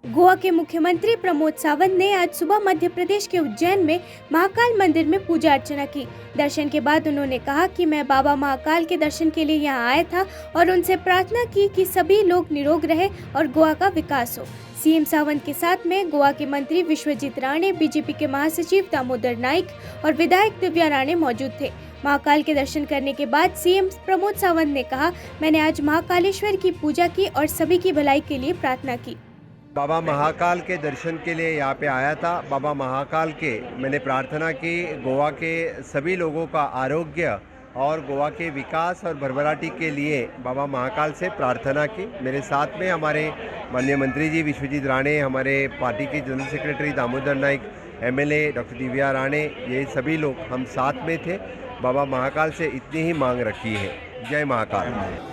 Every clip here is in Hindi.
गोवा के मुख्यमंत्री प्रमोद सावंत ने आज सुबह मध्य प्रदेश के उज्जैन में महाकाल मंदिर में पूजा अर्चना की। दर्शन के बाद उन्होंने कहा कि मैं बाबा महाकाल के दर्शन के लिए यहां आया था और उनसे प्रार्थना की कि सभी लोग निरोग रहे और गोवा का विकास हो। सीएम सावंत के साथ में गोवा के मंत्री विश्वजीत राणे, बीजेपी के महासचिव दामोदर नाइक और विधायक दिव्या राणे मौजूद थे। महाकाल के दर्शन करने के बाद सीएम प्रमोद सावंत ने कहा, मैंने आज महाकालेश्वर की पूजा की और सभी की भलाई के लिए प्रार्थना की। बाबा महाकाल के दर्शन के लिए यहाँ पे आया था। बाबा महाकाल के मैंने प्रार्थना की, गोवा के सभी लोगों का आरोग्य और गोवा के विकास और भरभराटी के लिए बाबा महाकाल से प्रार्थना की। मेरे साथ में हमारे माननीय मंत्री जी विश्वजीत राणे, हमारे पार्टी के general secretary Damodar Naik, MLA doctor Divya Rane, ये सभी लोग हम साथ में थे। बाबा महाकाल से इतनी ही मांग रखी है। जय महाकाल।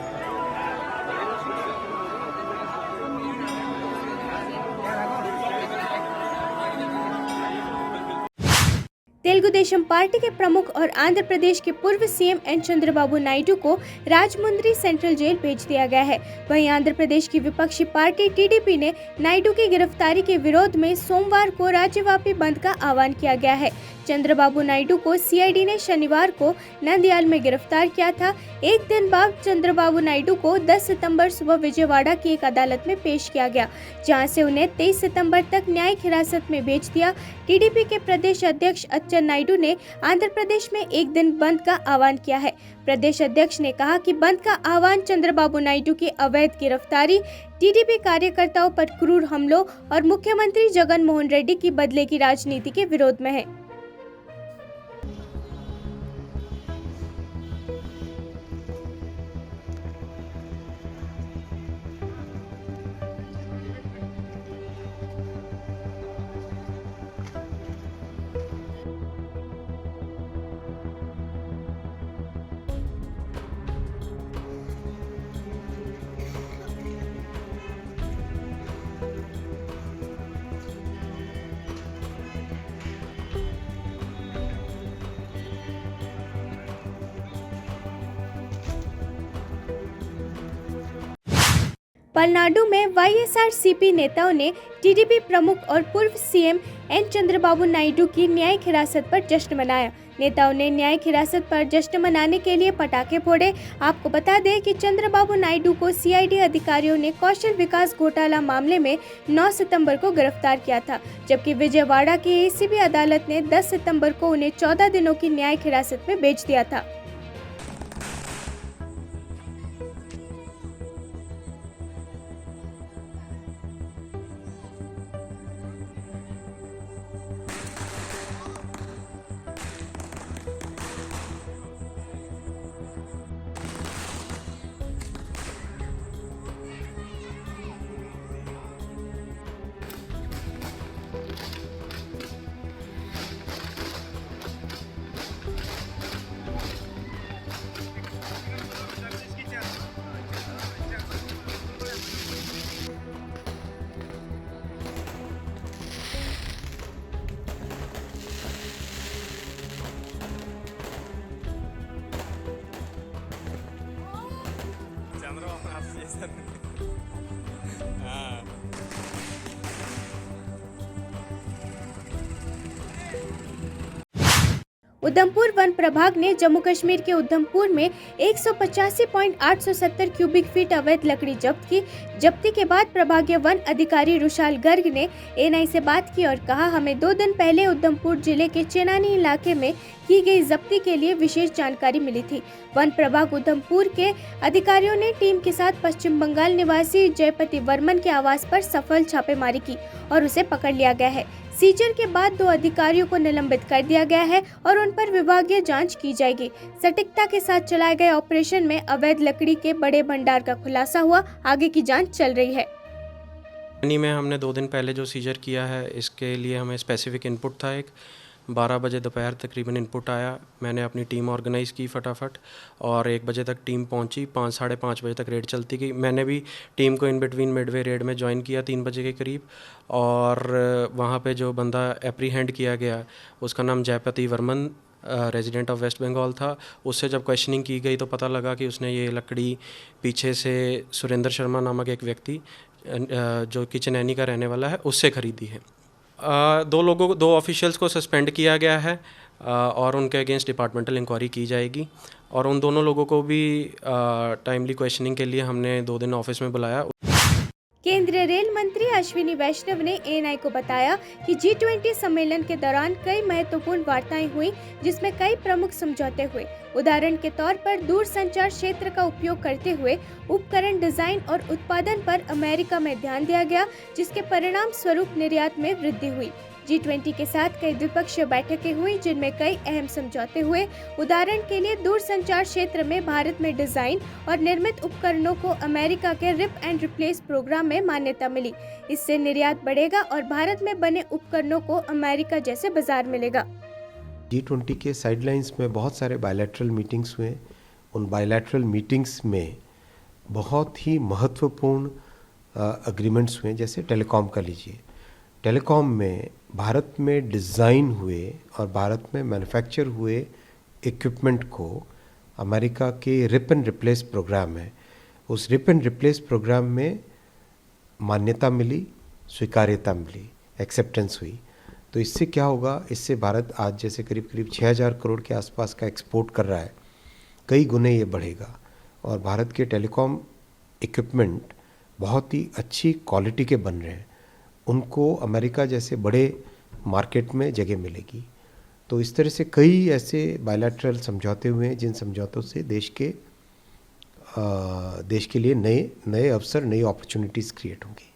तेलुगु देशम पार्टी के प्रमुख और आंध्र प्रदेश के पूर्व सीएम एन चंद्रबाबू नायडू को राजमुंद्री सेंट्रल जेल भेज दिया गया है। वहीं आंध्र प्रदेश की विपक्षी पार्टी टीडीपी ने नायडू की गिरफ्तारी के विरोध में सोमवार को राज्यव्यापी बंद का आह्वान किया गया है। चंद्रबाबू नायडू को सीआईडी ने शनिवार को नंदयाल में गिरफ्तार किया था। एक दिन बाद चंद्रबाबू नायडू को 10 सितंबर सुबह विजयवाड़ा की एक अदालत में पेश किया गया, जहां से उन्हें 23 सितंबर तक न्यायिक हिरासत में भेज दिया। टीडीपी के प्रदेश अध्यक्ष अच्चन नायडू ने आंध्र प्रदेश में एक दिन बंद का आह्वान किया है। प्रदेश अध्यक्ष ने कहा कि बंद का आह्वान चंद्रबाबू नायडू की अवैध गिरफ्तारी, टीडीपी कार्यकर्ताओं पर क्रूर हमलों और मुख्यमंत्री जगन मोहन रेड्डी की बदले की राजनीति के विरोध में है। पलनाडु में वाईएसआरसीपी नेताओं ने टीडीपी प्रमुख और पूर्व सीएम एन चंद्रबाबू नायडू की न्यायिक हिरासत पर जश्न मनाया। नेताओं ने न्यायिक हिरासत पर जश्न मनाने के लिए पटाखे फोड़े। आपको बता दें कि चंद्रबाबू नायडू को सीआईडी अधिकारियों ने कौशल विकास घोटाला मामले में 9 सितंबर को गिरफ्तार किया था, जबकि विजयवाड़ा की एसीबी अदालत ने 10 सितंबर को उन्हें 14 दिनों की न्यायिक हिरासत में भेज दिया था। उधमपुर वन प्रभाग ने जम्मू कश्मीर के उधमपुर में 185.870 क्यूबिक फीट अवैध लकड़ी जब्त की। जब्ती के बाद प्रभागीय वन अधिकारी रुशाल गर्ग ने एएनआई से बात की और कहा, हमें 2 दिन पहले उधमपुर जिले के चेनानी इलाके में की गई जब्ती के लिए विशेष जानकारी मिली थी। वन प्रभाग उधमपुर के अधिकारियों ने टीम के साथ पश्चिम बंगाल निवासी जयपति वर्मन के आवास पर सफल छापेमारी की और उसे पकड़ लिया गया है। सीजर के बाद 2 अधिकारियों को निलंबित कर दिया गया है और उन पर विभागीय जांच की जाएगी। सटीकता के साथ चलाए गए ऑपरेशन में अवैध लकड़ी के बड़े भंडार का खुलासा हुआ। आगे की जांच चल रही है। में हमने 2 दिन पहले जो सीजर किया है, इसके लिए हमें स्पेसिफिक इनपुट था। एक 12 बजे दोपहर तकरीबन इनपुट आया। मैंने अपनी टीम ऑर्गेनाइज़ की फटाफट और 1 बजे तक टीम पहुंची। 5 साढ़े 5 बजे तक रेड चलती गई। मैंने भी टीम को इन बिटवीन मिडवे रेड में ज्वाइन किया 3 बजे के करीब। और वहाँ पे जो बंदा एप्रीहेंड किया गया उसका नाम Jayapati Varman resident of west Bengal था। उससे जब क्वेश्चनिंग की गई तो पता लगा कि उसने ये लकड़ी पीछे से सुरेंद्र शर्मा नामक एक व्यक्ति जो कि चनैनी का रहने वाला है, उससे ख़रीदी है। दो ऑफिशियल्स को सस्पेंड किया गया है और उनके अगेंस्ट डिपार्टमेंटल इंक्वायरी की जाएगी, और उन दोनों लोगों को भी टाइमली क्वेश्चनिंग के लिए हमने 2 दिन ऑफिस में बुलाया। केंद्रीय रेल मंत्री अश्विनी वैष्णव ने एएनआई को बताया कि G20 सम्मेलन के दौरान कई महत्वपूर्ण वार्ताएं हुई, जिसमें कई प्रमुख समझौते हुए। उदाहरण के तौर पर दूरसंचार क्षेत्र का उपयोग करते हुए उपकरण डिजाइन और उत्पादन पर अमेरिका में ध्यान दिया गया, जिसके परिणाम स्वरूप निर्यात में वृद्धि हुई। G20 के साथ कई द्विपक्षीय बैठकें हुई, जिनमें कई अहम समझौते हुए। उदाहरण के लिए दूरसंचार क्षेत्र में भारत में डिजाइन और निर्मित उपकरणों को अमेरिका के रिप एंड रिप्लेस प्रोग्राम में मान्यता मिली। इससे निर्यात बढ़ेगा और भारत में बने उपकरणों को अमेरिका जैसे बाजार मिलेगा। G20 के साइडलाइंस में बहुत सारे बायलैटरल मीटिंग्स हुए। उन बायलैटरल मीटिंग्स में बहुत ही महत्वपूर्ण एग्रीमेंट्स हुए, जैसे टेलीकॉम का लीजिए। टेलीकॉम में भारत में डिज़ाइन हुए और भारत में मैन्युफैक्चर हुए इक्विपमेंट को अमेरिका के रिप एंड रिप्लेस प्रोग्राम है, उस रिप एंड रिप्लेस प्रोग्राम में मान्यता मिली, स्वीकार्यता मिली, एक्सेप्टेंस हुई। तो इससे क्या होगा, इससे भारत आज जैसे करीब 6000 करोड़ के आसपास का एक्सपोर्ट कर रहा है, कई गुने ये बढ़ेगा। और भारत के टेलीकॉम इक्विपमेंट बहुत ही अच्छी क्वालिटी के बन रहे हैं, उनको अमेरिका जैसे बड़े मार्केट में जगह मिलेगी। तो इस तरह से कई ऐसे बायलैटरल समझौते हुए हैं, जिन समझौतों से देश के लिए नए अवसर, नई अपॉर्चुनिटीज़ क्रिएट होंगी।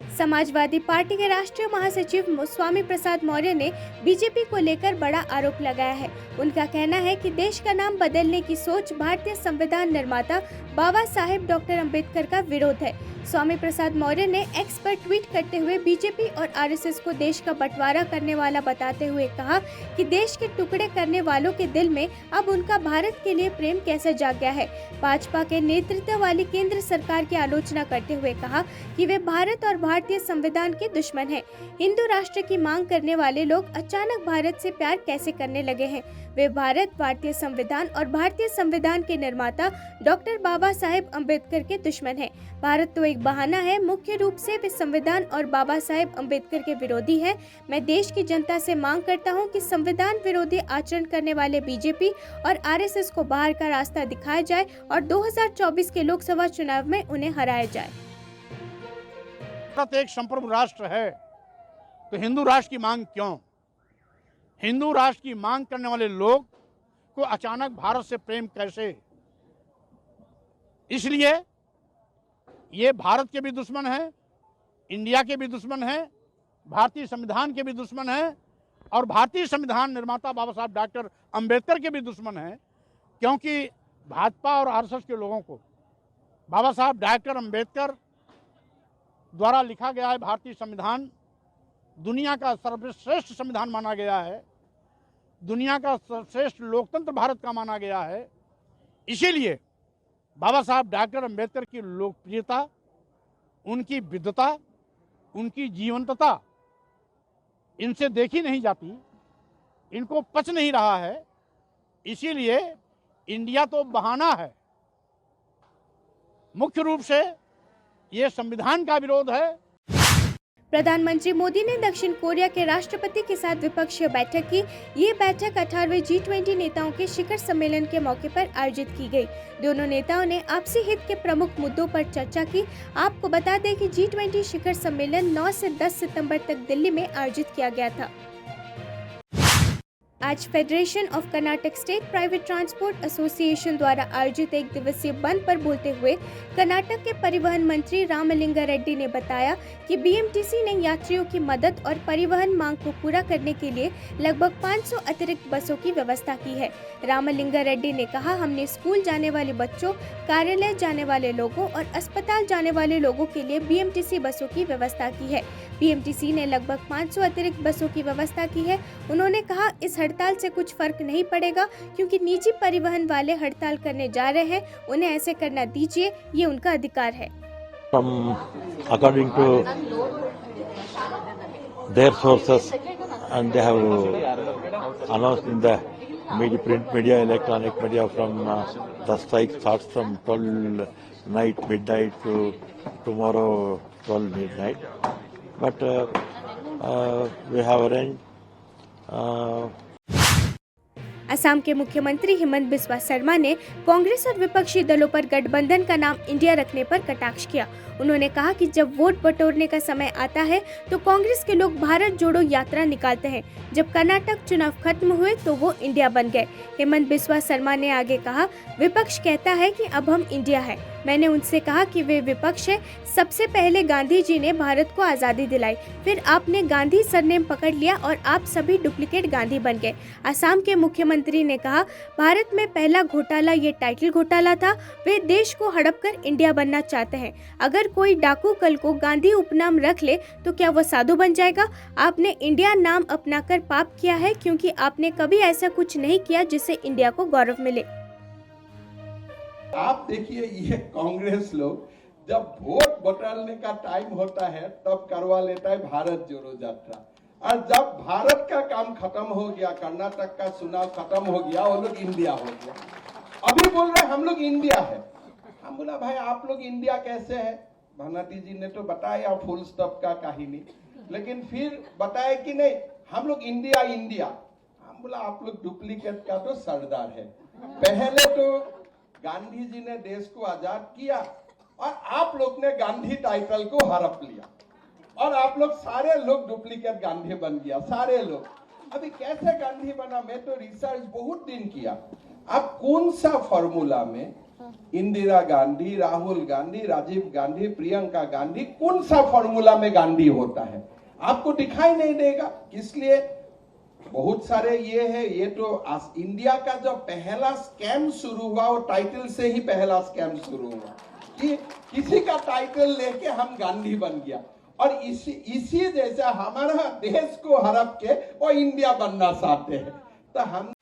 समाजवादी पार्टी के राष्ट्रीय महासचिव स्वामी प्रसाद मौर्य ने बीजेपी को लेकर बड़ा आरोप लगाया है। उनका कहना है कि देश का नाम बदलने की सोच भारतीय संविधान निर्माता बाबा साहेब डॉक्टर अंबेडकर का विरोध है। स्वामी प्रसाद मौर्य ने एक्स पर ट्वीट करते हुए बीजेपी और आरएसएस को देश का बंटवारा करने वाला बताते हुए कहा कि देश के टुकड़े करने वालों के दिल में अब उनका भारत के लिए प्रेम कैसे जाग गया है। भाजपा के नेतृत्व वाली केंद्र सरकार की आलोचना करते हुए कहा कि वे भारत और भारतीय संविधान के दुश्मन हैं। हिंदू राष्ट्र की मांग करने वाले लोग अचानक भारत से प्यार कैसे करने लगे हैं। वे भारत, भारतीय संविधान और भारतीय संविधान के निर्माता डॉक्टर बाबा साहेब अम्बेडकर के दुश्मन हैं। भारत तो एक बहाना है, मुख्य रूप से वे संविधान और बाबा साहेब अम्बेडकर के विरोधी हैं। मैं देश की जनता से मांग करता हूं कि संविधान विरोधी आचरण करने वाले बीजेपी और आरएसएस को बाहर का रास्ता दिखाया जाए और 2024 के लोकसभा चुनाव में उन्हें हराया जाए। भारत एक संप्रभु राष्ट्र है, तो हिंदू राष्ट्र की मांग क्यों? हिंदू राष्ट्र की मांग करने वाले लोग को अचानक भारत से प्रेम कैसे? इसलिए ये भारत के भी दुश्मन है, इंडिया के भी दुश्मन है, भारतीय संविधान के भी दुश्मन है और भारतीय संविधान निर्माता बाबा साहब डॉक्टर अंबेडकर के भी दुश्मन है। क्योंकि भाजपा और आरएसएस के लोगों को बाबा साहब डॉक्टर अंबेडकर द्वारा लिखा गया है भारतीय संविधान दुनिया का सर्वश्रेष्ठ संविधान माना गया है, दुनिया का सर्वश्रेष्ठ लोकतंत्र भारत का माना गया है। इसीलिए बाबा साहब डॉक्टर अंबेडकर की लोकप्रियता, उनकी विद्वता, उनकी जीवंतता इनसे देखी नहीं जाती, इनको पच नहीं रहा है। इसीलिए इंडिया तो बहाना है, मुख्य रूप से ये संविधान का विरोध है। प्रधानमंत्री मोदी ने दक्षिण कोरिया के राष्ट्रपति के साथ द्विपक्षीय बैठक की। ये बैठक 18वें G20 नेताओं के शिखर सम्मेलन के मौके पर आयोजित की गई। दोनों नेताओं ने आपसी हित के प्रमुख मुद्दों पर चर्चा की। आपको बता दें कि G20 शिखर सम्मेलन 9 से 10 सितंबर तक दिल्ली में आयोजित किया गया था। आज federation of Karnataka state private transport association द्वारा आयोजित एक दिवसीय बंद पर बोलते हुए कर्नाटक के परिवहन मंत्री रामलिंगा रेड्डी ने बताया कि बीएमटीसी ने यात्रियों की मदद और परिवहन मांग को पूरा करने के लिए लगभग 500 अतिरिक्त बसों की व्यवस्था की है। रामलिंगा रेड्डी ने कहा, हमने स्कूल जाने वाले बच्चों, कार्यालय जाने वाले लोगों और अस्पताल जाने वाले लोगों के लिए बीएमटीसी बसों की व्यवस्था की है। बीएमटीसी ने लगभग 500 अतिरिक्त बसों की व्यवस्था की है। उन्होंने कहा, इस हड़ताल से कुछ फर्क नहीं पड़ेगा क्योंकि निजी परिवहन वाले हड़ताल करने जा रहे हैं, उन्हें ऐसे करना दीजिए, ये उनका अधिकार है। According to their sources, and they have announced in the media, print media, electronic media, from the strike starts from 12 night, midnight to tomorrow 12 midnight. But we have arranged Assam के मुख्यमंत्री हिमंत बिस्वा शर्मा ने कांग्रेस और विपक्षी दलों पर गठबंधन का नाम इंडिया रखने पर कटाक्ष किया। उन्होंने कहा कि जब वोट बटोरने का समय आता है तो कांग्रेस के लोग भारत जोड़ो यात्रा निकालते हैं। जब कर्नाटक चुनाव खत्म हुए तो वो इंडिया बन गए। हिमंत बिस्वा शर्मा ने आगे कहा, विपक्ष कहता है कि अब हम इंडिया है। मैंने उनसे कहा कि वे विपक्ष है। सबसे पहले गांधी जी ने भारत को आज़ादी दिलाई, फिर आपने गांधी सरनेम पकड़ लिया और आप सभी डुप्लीकेट गांधी बन गए। असम के मुख्यमंत्री ने कहा, भारत में पहला घोटाला ये टाइटल घोटाला था। वे देश को हड़प कर इंडिया बनना चाहते हैं। अगर कोई डाकू कल को गांधी उपनाम रख ले तो क्या वो साधु बन जाएगा? आपने इंडिया नाम अपनाकर पाप किया है, क्योंकि आपने कभी ऐसा कुछ नहीं किया जिससे इंडिया को गौरव मिले। आप देखिए, ये कांग्रेस लोग जब वोट बटोरने का टाइम होता है तब करवा लेता है भारत जोड़ो यात्रा, और जब भारत का काम खत्म हो गया, कर्नाटक का चुनाव खत्म हो गया, वो लोग इंडिया हो गया। अभी बोल रहे हम लोग इंडिया है। हम बोला भाई आप लोग इंडिया कैसे है? भानाती जी ने तो बताया फुल स्टॉप का कहानी, लेकिन फिर बताया कि नहीं हम लोग इंडिया इंडिया। हम बोला आप लोग डुप्लीकेट का तो सरदार है। पहले तो गांधी जी ने देश को आजाद किया और आप लोग ने गांधी टाइटल को हड़प लिया, और आप लोग सारे लोग डुप्लीकेट गांधी बन गया, सारे लोग। अभी कैसे गांधी बना? मैं तो रिसर्च बहुत दिन किया। अब कौन सा फॉर्मूला में इंदिरा गांधी, राहुल गांधी, राजीव गांधी, प्रियंका गांधी, कौन सा फॉर्मूला में गांधी होता है? आपको दिखाई नहीं देगा। इसलिए बहुत सारे ये है, ये तो इंडिया का जो पहला स्कैम शुरू हुआ वो टाइटल से ही पहला स्कैम शुरू हुआ कि किसी का टाइटल लेके हम गांधी बन गया, और इसी जैसा हमारा देश को हड़प के वो इंडिया बनना चाहते हैं। तो हम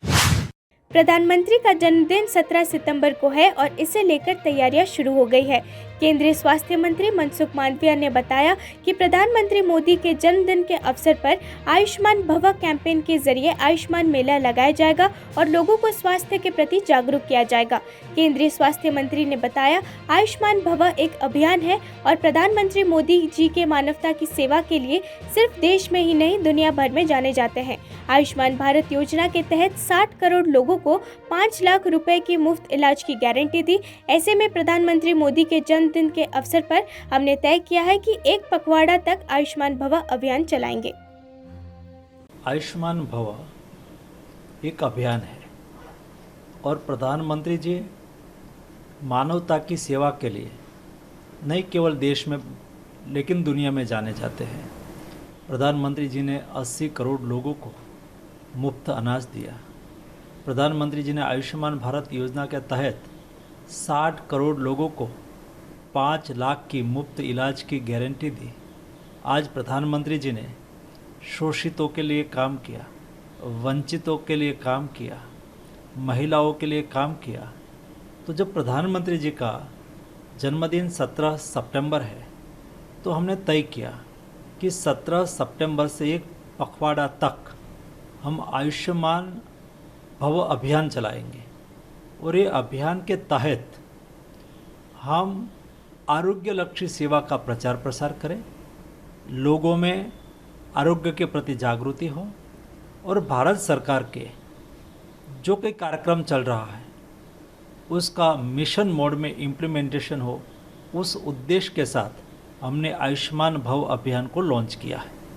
प्रधानमंत्री का जन्मदिन 17 सितंबर को है और इसे लेकर तैयारियां शुरू हो गई है। केंद्रीय स्वास्थ्य मंत्री मनसुख मांडविया ने बताया कि प्रधानमंत्री मोदी के जन्मदिन के अवसर पर आयुष्मान भव कैंपेन के जरिए आयुष्मान मेला लगाया जाएगा और लोगों को स्वास्थ्य के प्रति जागरूक किया जाएगा। केंद्रीय स्वास्थ्य मंत्री ने बताया, आयुष्मान भव एक अभियान है और प्रधानमंत्री मोदी जी के मानवता की सेवा के लिए सिर्फ देश में ही नहीं दुनिया भर में जाने जाते हैं। आयुष्मान भारत योजना के तहत 60 करोड़ लोगों को 5 लाख रुपए की मुफ्त इलाज की गारंटी दी। ऐसे में प्रधानमंत्री मोदी के जन्मदिन के अवसर पर हमने तय किया है कि एक पखवाड़ा तक आयुष्मान भव अभियान चलाएंगे। आयुष्मान भव एक अभियान है और प्रधानमंत्री जी मानवता की सेवा के लिए नहीं केवल देश में लेकिन दुनिया में जाने जाते हैं। प्रधानमंत्री जी ने 80 करोड़ लोगों को मुफ्त अनाज दिया। प्रधानमंत्री जी ने आयुष्मान भारत योजना के तहत 60 करोड़ लोगों को 5 लाख की मुफ्त इलाज की गारंटी दी। आज प्रधानमंत्री जी ने शोषितों के लिए काम किया, वंचितों के लिए काम किया, महिलाओं के लिए काम किया। तो जब प्रधानमंत्री जी का जन्मदिन 17 सितंबर है तो हमने तय किया कि 17 सितंबर से एक पखवाड़ा तक हम आयुष्मान भव अभियान चलाएंगे और ये अभियान के तहत हम आरोग्य लक्षी सेवा का प्रचार प्रसार करें, लोगों में आरोग्य के प्रति जागृति हो और भारत सरकार के जो कोई कार्यक्रम चल रहा है उसका मिशन मोड में इम्प्लीमेंटेशन हो, उस उद्देश्य के साथ हमने आयुष्मान भव अभियान को लॉन्च किया है।